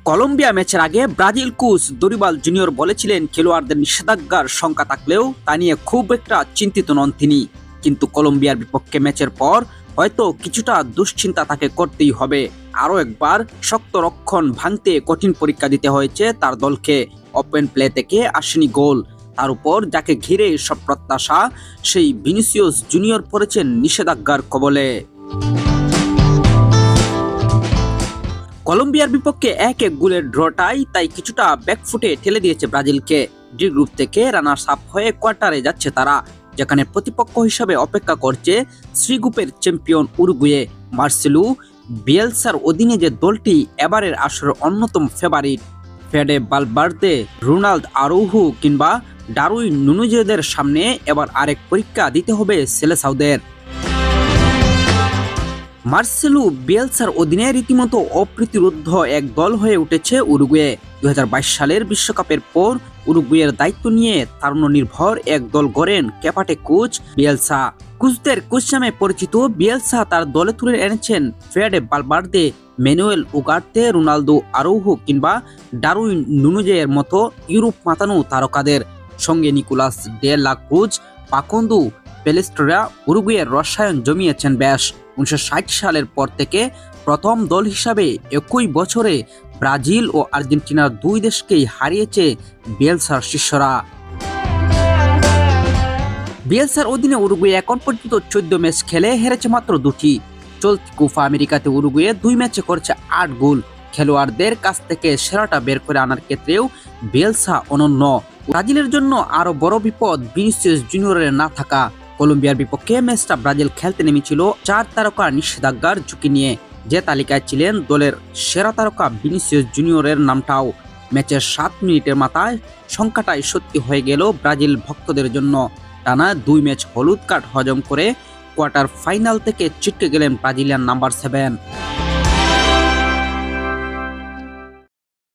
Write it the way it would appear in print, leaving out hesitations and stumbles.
Colombia ম্যাচের আগে Brazil coach Dorival junior বলেছিলেন খেলোয়াড়দের নিষেধাজ্ঞার শঙ্কা থাকলেও তা নিয়ে খুব একটা চিন্তিত নন তিনি। কিন্তু কলম্বিয়ার বিপক্ষে ম্যাচের পর হয়তো কিছুটা দুশ্চিন্তা তাকে করতেই হবে। আরও একবার শক্ত রক্ষণ ভাঙতে কঠিন পরীক্ষা দিতে হয়েছে তার দলকে। ওপেন প্লে থেকে আসেনি গোল, তার উপর যাকে ঘিরে সব প্রত্যাশা সেই ভিনিসিয়াস জুনিয়র পড়েছেন নিষেধাজ্ঞার কবলে। কলম্বিয়ার বিপক্ষে 1-1 গোলের ড্রটাই তাই কিছুটা ব্যাকফুটে ঠেলে দিয়েছে ব্রাজিলকে। ডি গ্রুপ থেকে রানার্স আপ হয়ে কোয়ার্টারে যাচ্ছে তারা, যেখানে প্রতিপক্ষ হিসাবে অপেক্ষা করছে সি গ্রুপের চ্যাম্পিয়ন উরুগুয়ে। মার্সেলো বিয়েলসার অধীনে যে দলটি এবারের আসরের অন্যতম ফেভারিট, ফেডে ভালভার্দে, রোনাল্ডো আরাউহো কিংবা ডারউইন নুনেজেদের সামনে এবার আরেক পরীক্ষা দিতে হবে সেলেসাওদের। মার্সেলো বিয়েলসার অধীনে রীতিমতো অপ্রতিরোধ্য এক দল হয়ে উঠেছে উরুগুয়ে। 2022 সালের বিশ্বকাপের পর উরুগুয়ের দায়িত্ব নিয়ে তারুণ্যনির্ভর এক দল গড়েন ক্যাপাটে কোচ বিয়েলসা। কোচদের কোচ নামে পরিচিত বিয়েলসা তার দলে তুলে এনেছেন Fede Valverde, Manuel Ugarte, Ronaldo Araujo কিংবা ডারউইন নুনেজের মতো ইউরোপ মাতানো তারকাদের, সঙ্গে Nicolas de la Cruz, Facundo Pellistri উরুগুয়ের রসায়ন জমিয়েছেন বেশ। 1960 সালের পর থেকে প্রথম দল হিসাবে একই বছরে ব্রাজিল ও আর্জেন্টিনার দুই দেশকেই হারিয়েছে বিয়েলসার শিষ্যরা। বিয়েলসার অধীনে উরুগুয়ে এখন পর্যন্ত 14 ম্যাচ খেলে হেরেছে মাত্র 2টি। চলতি কোপা আমেরিকাতে উরুগুয়ে 2 ম্যাচে করেছে 8 গোল। খেলোয়াড়দের কাছ থেকে সেরাটা বের করে আনার ক্ষেত্রেও বিয়েলসা অনন্য। ব্রাজিলের জন্য আরো বড় বিপদ ভিনিসিয়াস জুনিয়রের না থাকা। কলম্বিয়ার বিপক্ষে ম্যাচটা ব্রাজিল খেলতে নেমেছিল 4 তারকা নিষেধাজ্ঞার ঝুঁকি নিয়ে। যে তালিকায় ছিলেন দলের সেরা তারকা ভিনিসিয়াস জুনিয়রের নামটাও। ম্যাচের 7 মিনিটের মাথায় সংখ্যাটাই সত্যি হয়ে গেল ব্রাজিল ভক্তদের জন্য। টানা 2 ম্যাচ হলুদ কার্ড হজম করে কোয়ার্টার ফাইনাল থেকে ছিটকে গেলেন ব্রাজিলিয়ান নাম্বার 7।